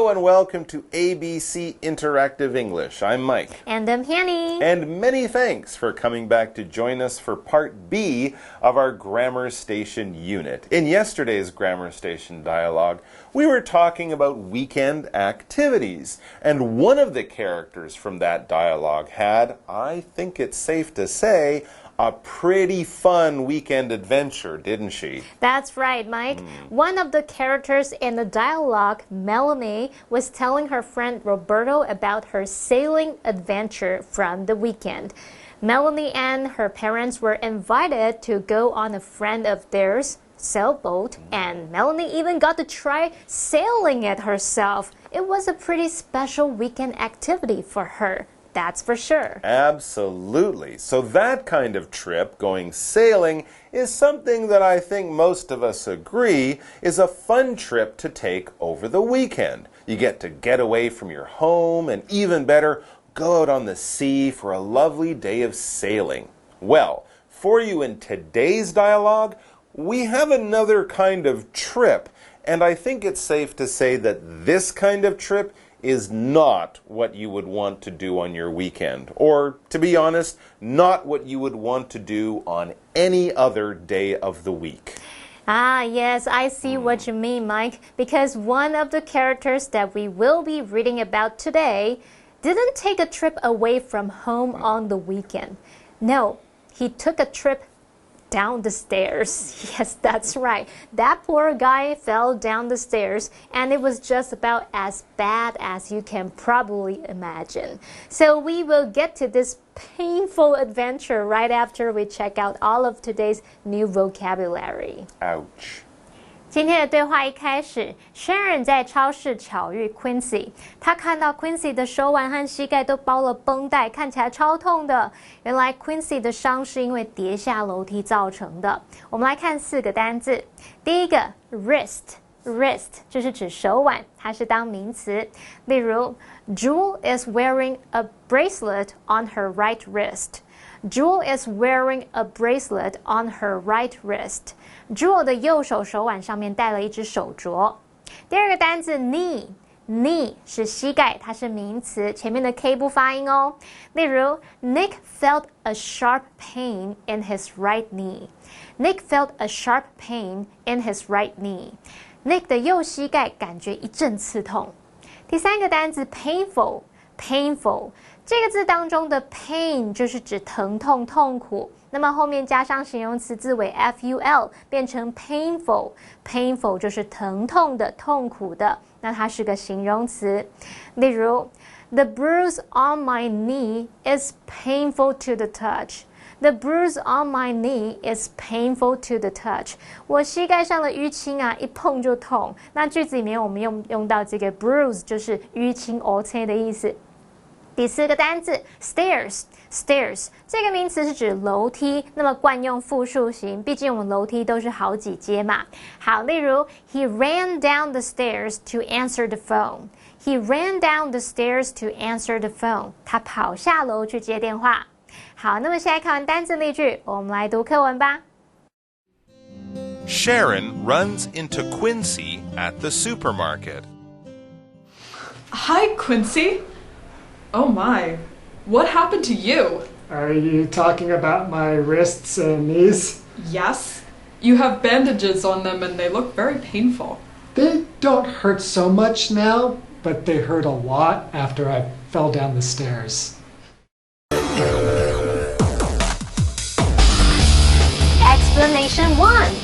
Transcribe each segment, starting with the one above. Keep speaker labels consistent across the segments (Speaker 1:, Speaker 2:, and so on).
Speaker 1: Hello and welcome to ABC Interactive English. I'm Mike.
Speaker 2: And I'm Penny.
Speaker 1: And many thanks for coming back to join us for Part B of our Grammar Station unit. In yesterday's Grammar Station dialogue, we were talking about weekend activities. And one of the characters from that dialogue had, I think it's safe to say, a pretty fun weekend adventure, didn't she?
Speaker 2: That's right, Mike. One of the characters in the dialogue, Melanie, was telling her friend Roberto about her sailing adventure from the weekend. Melanie and her parents were invited to go on a friend of theirs' sailboat, and Melanie even got to try sailing it herself. It was a pretty special weekend activity for her. That's for sure.
Speaker 1: Absolutely. So that kind of trip, going sailing, is something that I think most of us agree is a fun trip to take over the weekend. You get away from your home and even better, go out on the sea for a lovely day of sailing. Well, for you in today's dialogue, we have another kind of trip, and I think it's safe to say that this kind of trip is not what you would want to do on your weekend. Or, to be honest, not what you would want to do on any other day of the week.
Speaker 2: Ah, yes, I see what you mean, Mike. Because one of the characters that we will be reading about today didn't take a trip away from home on the weekend. No, he took a trip down the stairs. Yes, that's right. That poor guy fell down the stairs, and it was just about as bad as you can probably imagine. So we will get to this painful adventure right after we check out all of today's new vocabulary.
Speaker 1: Ouch.
Speaker 2: 今天的对话一开始 Sharon 在超市巧遇 Quincy， 她看到 Quincy 的手腕和膝盖都包了绷带，看起来超痛的。原来 Quincy 的伤是因为跌下楼梯造成的。我们来看4个单字。第一个 wrist 就是指手腕，它是当名词。例如 Jewel is wearing a bracelet on her right wrist. Jewel is wearing a bracelet on her right wrist. Jewel 的右手手腕上面戴了一只手镯。第二个单字 knee 是膝盖，它是名词，前面的 k 不发音哦。例如 Nick felt a sharp pain in his right knee. Nick felt a sharp pain in his right knee. Nick 的右膝盖感觉一阵刺痛。第三个单字 painful 这个字当中的 pain 就是指疼痛、痛苦，那么后面加上形容词字尾 ful 变成 painful 就是疼痛的、痛苦的，那它是个形容词。例如 The bruise on my knee is painful to the touch. The bruise on my knee is painful to the touch. 我膝盖上的淤青啊，一碰就痛。那句子里面我们用到这个 bruise 就是淤青、凹陷的意思。第4个单字 stairs 这个名词是指楼梯，那么惯用复数形，毕竟我们楼梯都是好几阶嘛。好，例如 He ran down the stairs to answer the phone. He ran down the stairs to answer the phone. 他跑下楼去接电话。好，那么现在看完单字例句，我们来读课文吧。
Speaker 1: Sharon runs into Quincy at the supermarket.
Speaker 3: Hi, Quincy. Oh my, what happened to you?
Speaker 4: Are you talking about my wrists and knees?
Speaker 3: Yes. You have bandages on them and they look very painful.
Speaker 4: They don't hurt so much now, but they hurt a lot after I fell down the stairs.
Speaker 2: Explanation 1.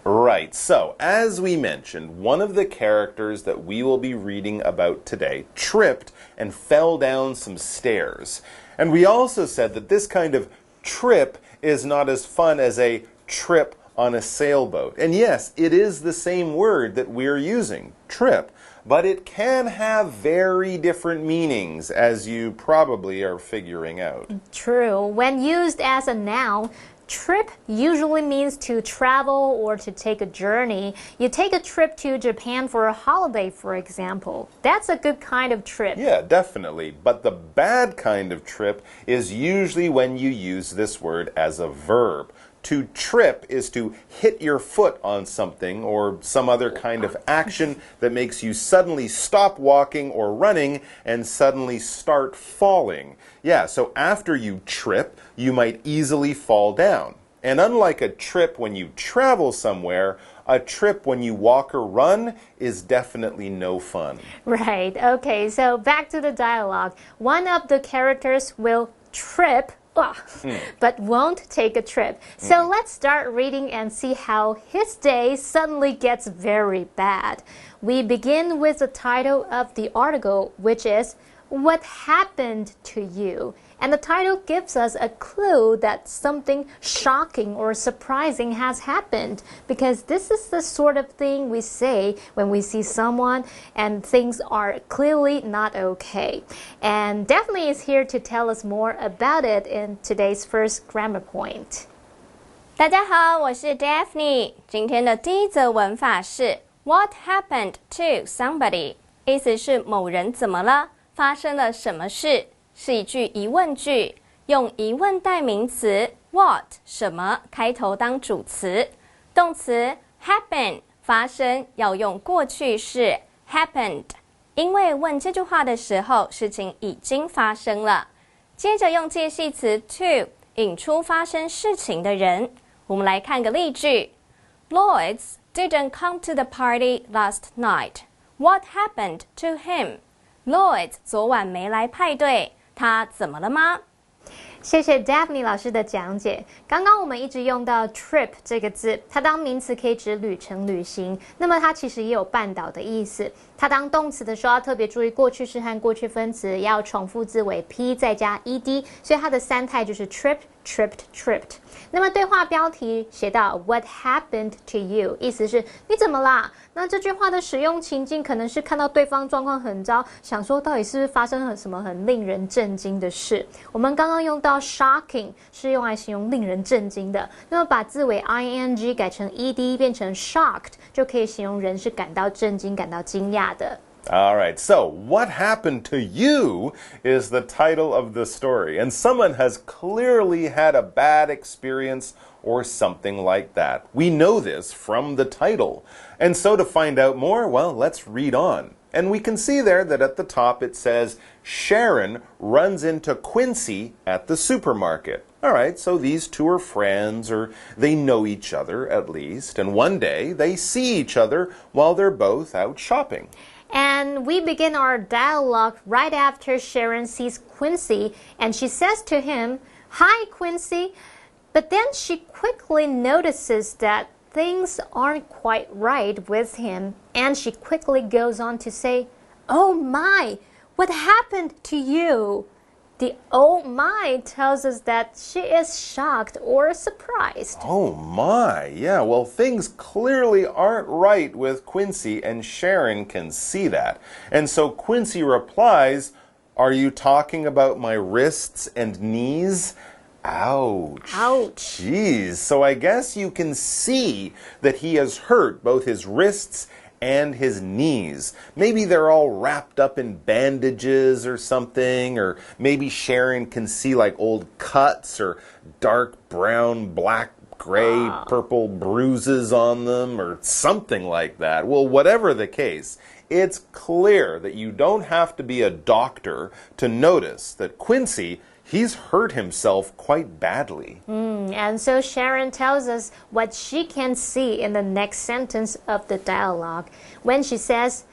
Speaker 1: Right, so as we mentioned, one of the characters that we will be reading about today tripped and fell down some stairs. And we also said that this kind of trip is not as fun as a trip on a sailboat. And yes, it is the same word that we're using, trip, but it can have very different meanings, as you probably are figuring out.
Speaker 2: True. When used as a noun, trip usually means to travel or to take a journey. You take a trip to Japan for a holiday, for example. That's a good kind of trip.
Speaker 1: Yeah, definitely. But the bad kind of trip is usually when you use this word as a verb. To trip is to hit your foot on something or some other kind of action that makes you suddenly stop walking or running and suddenly start falling. Yeah, so after you trip, you might easily fall down. And unlike a trip when you travel somewhere, a trip when you walk or run is definitely no fun.
Speaker 2: Right. Okay, so back to the dialogue. One of the characters will trip, but won't take a trip. So let's start reading and see how his day suddenly gets very bad. We begin with the title of the article, which is What Happened to You? And the title gives us a clue that something shocking or surprising has happened, because this is the sort of thing we say when we see someone and things are clearly not okay. And Daphne is here to tell us more about it in today's first grammar point.
Speaker 5: 大家好，我是 Daphne。今天的第一则文法是 What happened to somebody？ 意思是某人怎么了？发生了什么事？是一句疑问句，用疑问代名词 what 什么开头当主词，动词 happen 发生要用过去式 happened， 因为问这句话的时候事情已经发生了。接着用介系词 to 引出发生事情的人。我们来看个例句 Lloyd's didn't come to the party last night. What happened to him? Lloyd 昨晚没来派对，他怎么了吗？
Speaker 2: 谢谢 Daphne 老师的讲解。刚刚我们一直用到 trip 这个字，它当名词可以指旅程、旅行，那么它其实也有绊倒的意思。它当动词的时候要特别注意过去式和过去分词要重复字尾 p 再加 ed， 所以它的三态就是 tripped, tripped, tripped。那么对话标题写到 What happened to you？ 意思是你怎么啦？那这句话的使用情境可能是看到对方状况很糟，想说到底是不是发生了什么很令人震惊的事。我们刚刚用到 shocking 是用来形容令人震惊的，那么把字尾 ing 改成 ed 变成 shocked 就可以形容人是感到震惊、感到惊讶的。
Speaker 1: All right, so what happened to you is the title of the story, and someone has clearly had a bad experience or something like that. We know this from the title. And so to find out more, well, let's read on. And we can see there that at the top it says, Sharon runs into Quincy at the supermarket. All right, so these two are friends, or they know each other at least, and one day they see each other while they're both out shopping.
Speaker 2: And we begin our dialogue right after Sharon sees Quincy, and she says to him, Hi, Quincy. But then she quickly notices that things aren't quite right with him, and she quickly goes on to say, Oh my, what happened to you? The oh my tells us that she is shocked or surprised.
Speaker 1: Oh my, yeah, well, things clearly aren't right with Quincy, and Sharon can see that. And so Quincy replies, Are you talking about my wrists and knees? Ouch.
Speaker 2: Ouch.
Speaker 1: Jeez, so I guess you can see that he has hurt both his wrists and his knees. Maybe they're all wrapped up in bandages or something, or maybe Sharon can see like old cuts or dark brown, black, gray, purple bruises on them or something like that. Well, whatever the case, it's clear that you don't have to be a doctor to notice that Quincy, he's hurt himself quite badly.
Speaker 2: And so Sharon tells us what she can see in the next sentence of the dialogue when she says,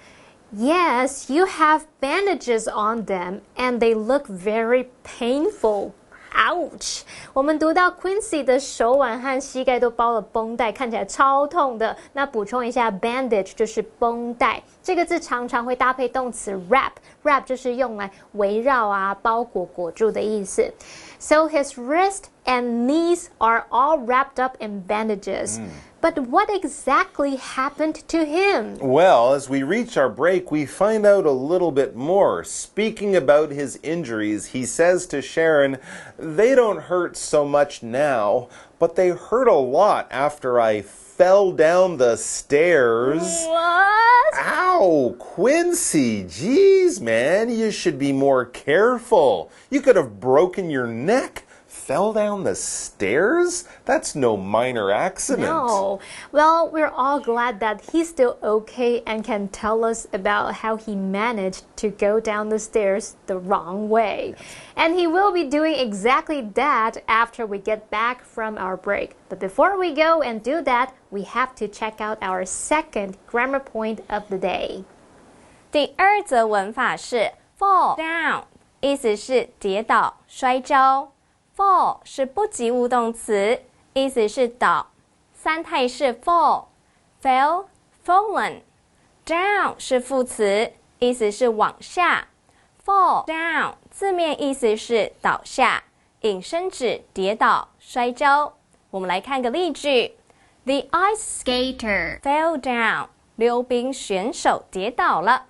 Speaker 2: Yes, you have bandages on them and they look very painful. Ouch! 我们读到 Quincy 的手腕和膝盖都包了绷带，看起来超痛的。那补充一下 bandage 就是绷带，这个字常常会搭配动词 wrap 就是用来围绕啊、包裹、裹住的意思。So his wrist and knees are all wrapped up in bandages. But what exactly happened to him?
Speaker 1: Well, as we reach our break, we find out a little bit more. Speaking about his injuries, he says to Sharon, They don't hurt so much now, but they hurt a lot after I fell down the stairs.
Speaker 2: What?
Speaker 1: Ow, Quincy, geez, man, you should be more careful. You could have broken your neck fell down the stairs? That's no minor accident.
Speaker 2: No. Well, we're all glad that he's still okay and can tell us about how he managed to go down the stairs the wrong way. And he will be doing exactly that after we get back from our break. But before we go and do that, we have to check out our second grammar point of the day.
Speaker 5: 第二则文法是 fall down， 意思是跌倒、摔跤。fall 是不及物动词，意思是倒。三态式 fall、fell、fallen。down 是副词，意思是往下。fall down 字面意思是倒下，引申指跌倒、摔跤。我们来看个例句 ：The ice skater fell down。溜冰选手跌倒了。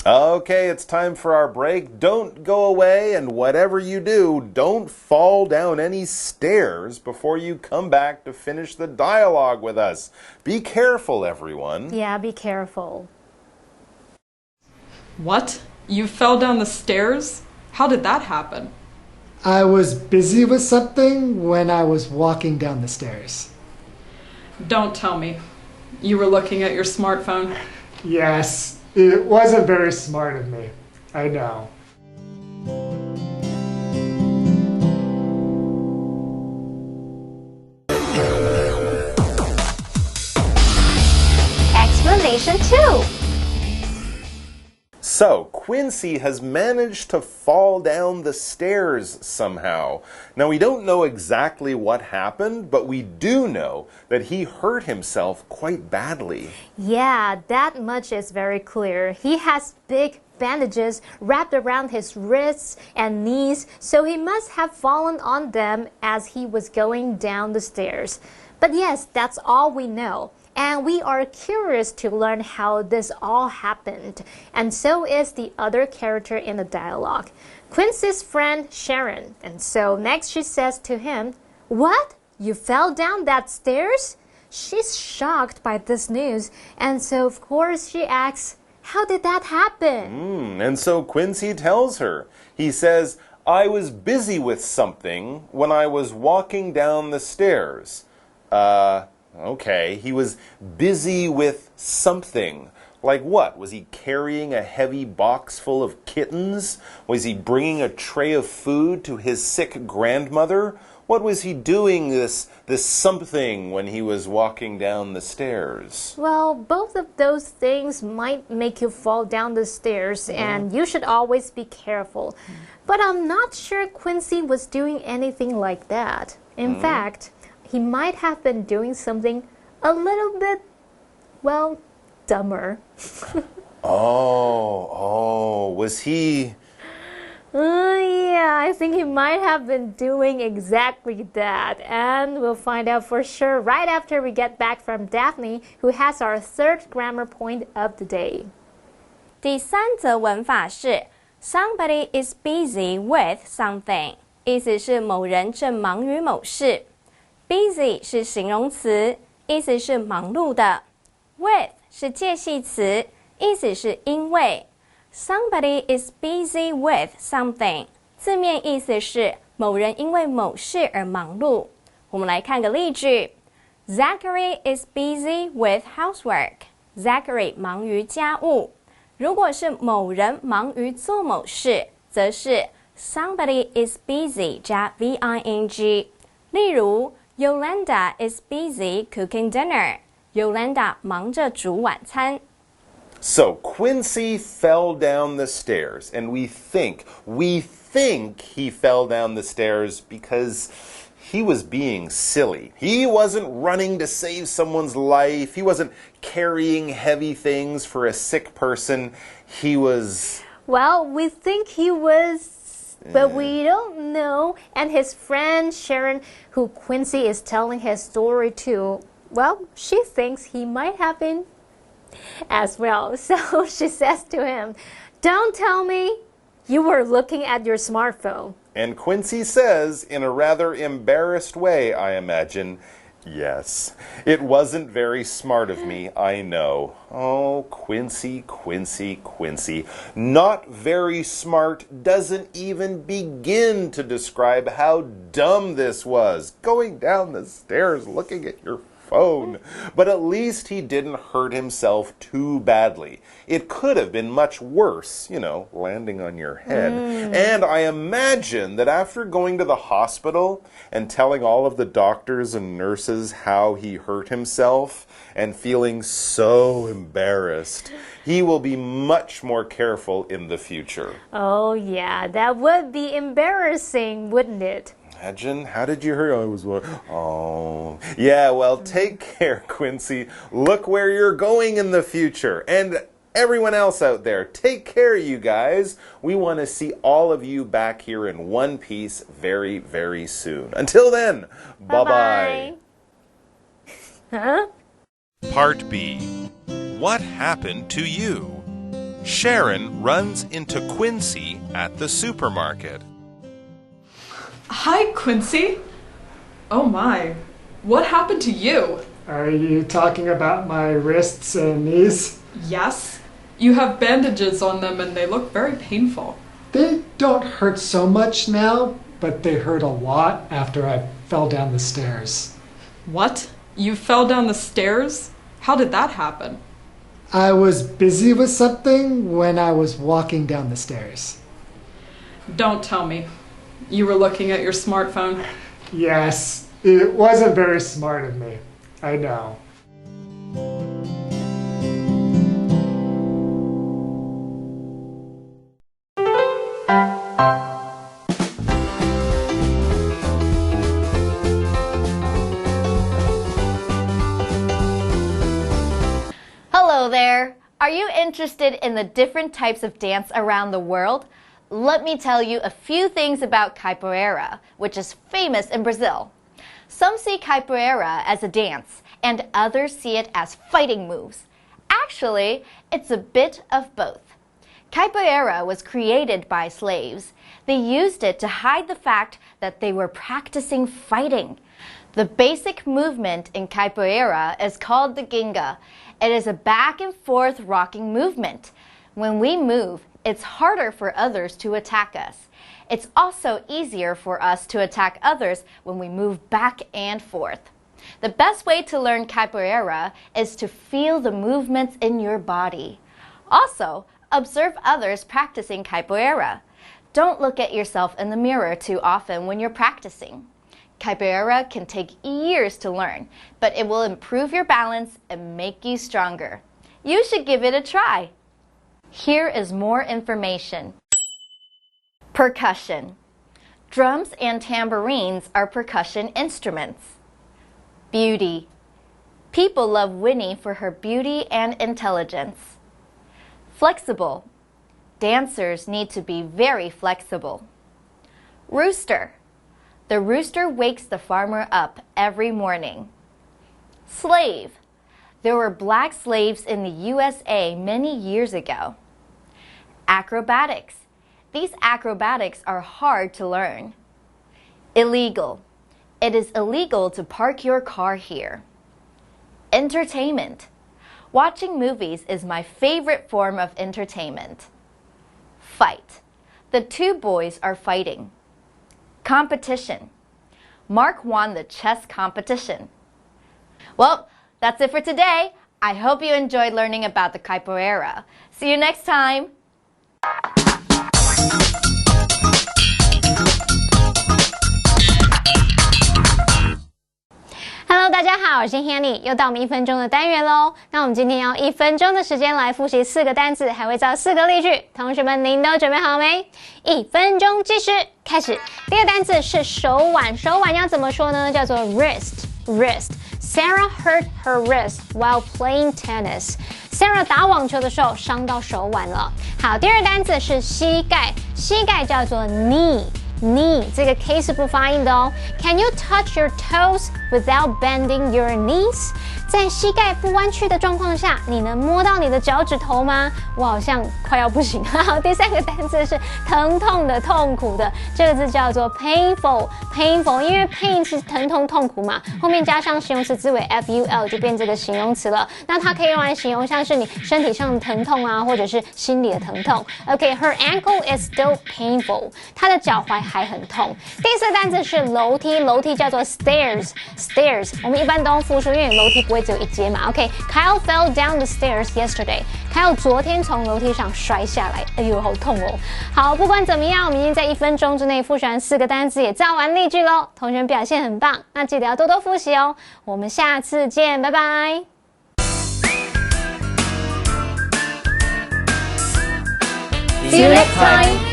Speaker 1: Okay, it's time for our break. Don't go away, and whatever you do, don't fall down any stairs before you come back to finish the dialogue with us. Be careful, everyone.
Speaker 2: Yeah, be careful.
Speaker 3: What? You fell down the stairs? How did that happen?
Speaker 4: I was busy with something when I was walking down the stairs.
Speaker 3: Don't tell me. You were looking at your smartphone.
Speaker 4: Yes, it wasn't very smart of me. I know.
Speaker 2: Explanation 2.
Speaker 1: So, Quincy has managed to fall down the stairs somehow. Now, we don't know exactly what happened, but we do know that he hurt himself quite badly.
Speaker 2: Yeah, that much is very clear. He has big bandages wrapped around his wrists and knees, so he must have fallen on them as he was going down the stairs. But yes, that's all we know. And we are curious to learn how this all happened. And so is the other character in the dialogue, Quincy's friend Sharon. And so next she says to him, "What? You fell down that stairs?" She's shocked by this news. And so of course she asks, "How did that happen?"
Speaker 1: And so Quincy tells her. He says, "I was busy with something when I was walking down the stairs." Okay, he was busy with something. Like what? Was he carrying a heavy box full of kittens? Was he bringing a tray of food to his sick grandmother? What was he doing this something when he was walking down the stairs?
Speaker 2: Well, both of those things might make you fall down the stairs, and you should always be careful. But I'm not sure Quincy was doing anything like that. In fact, he might have been doing something a little bit, well, dumber.
Speaker 1: Was he...
Speaker 2: Yeah, I think he might have been doing exactly that. And we'll find out for sure right after we get back from Daphne, who has our third grammar point of the day.
Speaker 5: 第三则文法是 Somebody is busy with something， 意思是某人正忙于某事。Busy 是形容词，意思是忙碌的。With 是介系词，意思是因为。Somebody is busy with something， 字面意思是某人因为某事而忙碌。我们来看个例句 ：Zachary is busy with housework。Zachary 忙于家务。如果是某人忙于做某事，则是 Somebody is busy 加 VING。例如Yolanda is busy cooking dinner. Yolanda 忙着煮晚餐。
Speaker 1: So Quincy fell down the stairs, and we think he fell down the stairs because he was being silly. He wasn't running to save someone's life. He wasn't carrying heavy things for a sick person. He was...
Speaker 2: Well, we think he was... But we don't know. And his friend Sharon, who Quincy is telling his story to, well, she thinks he might have been as well. So she says to him, "Don't tell me you were looking at your smartphone."
Speaker 1: And Quincy says, in a rather embarrassed way, I imagine, Yes, it wasn't very smart of me, I know. Oh, Quincy, Quincy, Quincy. Not very smart doesn't even begin to describe how dumb this was. Going down the stairs looking at your phone. But at least he didn't hurt himself too badly. It could have been much worse, landing on your head. And I imagine that after going to the hospital and telling all of the doctors and nurses how he hurt himself and feeling so embarrassed, he will be much more careful in the future.
Speaker 2: Oh, yeah, that would be embarrassing, wouldn't it?
Speaker 1: Imagine, how did you hurt? I was oh. Yeah, well, take care, Quincy. Look where you're going in the future. And everyone else out there, take care, you guys. We want to see all of you back here in one piece very, very soon. Until then, bye-bye.
Speaker 2: Huh?
Speaker 1: Part B. What happened to you? Sharon runs into Quincy at the supermarket.
Speaker 3: Hi, Quincy. Oh my, what happened to you?
Speaker 4: Are you talking about my wrists and knees?
Speaker 3: Yes. You have bandages on them and they look very painful.
Speaker 4: They don't hurt so much now, but they hurt a lot after I fell down the stairs.
Speaker 3: What? You fell down the stairs? How did that happen?
Speaker 4: I was busy with something when I was walking down the stairs.
Speaker 3: Don't tell me. You were looking at your smartphone?
Speaker 4: Yes, it wasn't very smart of me. I know.
Speaker 5: Hello there! Are you interested in the different types of dance around the world? Let me tell you a few things about capoeira, which is famous in Brazil. Some see capoeira as a dance, and others see it as fighting moves. Actually, it's a bit of both. Capoeira was created by slaves. They used it to hide the fact that they were practicing fighting. The basic movement in capoeira is called the ginga. It is a back and forth rocking movement. When we move, it's harder for others to attack us. It's also easier for us to attack others when we move back and forth. The best way to learn capoeira is to feel the movements in your body. Also, observe others practicing capoeira. Don't look at yourself in the mirror too often when you're practicing. Capoeira can take years to learn, but it will improve your balance and make you stronger. You should give it a try. Here is more information. Percussion. Drums and tambourines are percussion instruments. Beauty. People love Winnie for her beauty and intelligence. Flexible. Dancers need to be very flexible. Rooster. The rooster wakes the farmer up every morning. Slave. There were black slaves in the USA many years ago. Acrobatics. These acrobatics are hard to learn. Illegal. It is illegal to park your car here. Entertainment. Watching movies is my favorite form of entertainment. Fight. The two boys are fighting. Competition. Mark won the chess competition. Well, that's it for today. I hope you enjoyed learning about the capoeira. See you next time.
Speaker 2: Hello， 大家好，我是 Hanny， 又到我们1分钟的单元喽。那我们今天要1分钟的时间来复习4个单字，还会造4个例句。同学们，您都准备好没？1分钟计时，开始。第一个单字是手腕，手腕要怎么说呢？叫做 wrist。Sarah hurt her wrist while playing tennis. Sarah 打网球的时候伤到手腕了。好，第二个单字是膝盖，膝盖叫做 knee。knee 这个 K 是不发音的哦。Can you touch your toes without bending your knees？ 在膝盖不弯曲的状况下，你能摸到你的脚趾头吗？我好像快要不行。好，第三个单字是疼痛的、痛苦的，这个字叫做 painful。painful， 因为 pain 是疼痛痛苦嘛，后面加上形容词字尾 ful 就变这个形容词了。那它可以用来形容像是你身体上的疼痛啊，或者是心理的疼痛。OK，her ankle is still painful， 她的脚踝还很痛。第四个单词是楼梯，楼梯叫做 stairs， 我们一般都用复数，因为楼梯不会只有一阶嘛。OK，Kyle fell down the stairs yesterday。Kyle 昨天从楼梯上摔下来，哎呦，好痛哦。好，不管怎么样，我们已经在1分钟之内复习完4个单词，也造完例句咯。同学表现很棒，那记得要多多复习哦。我们下次见，拜拜。
Speaker 5: See you next time.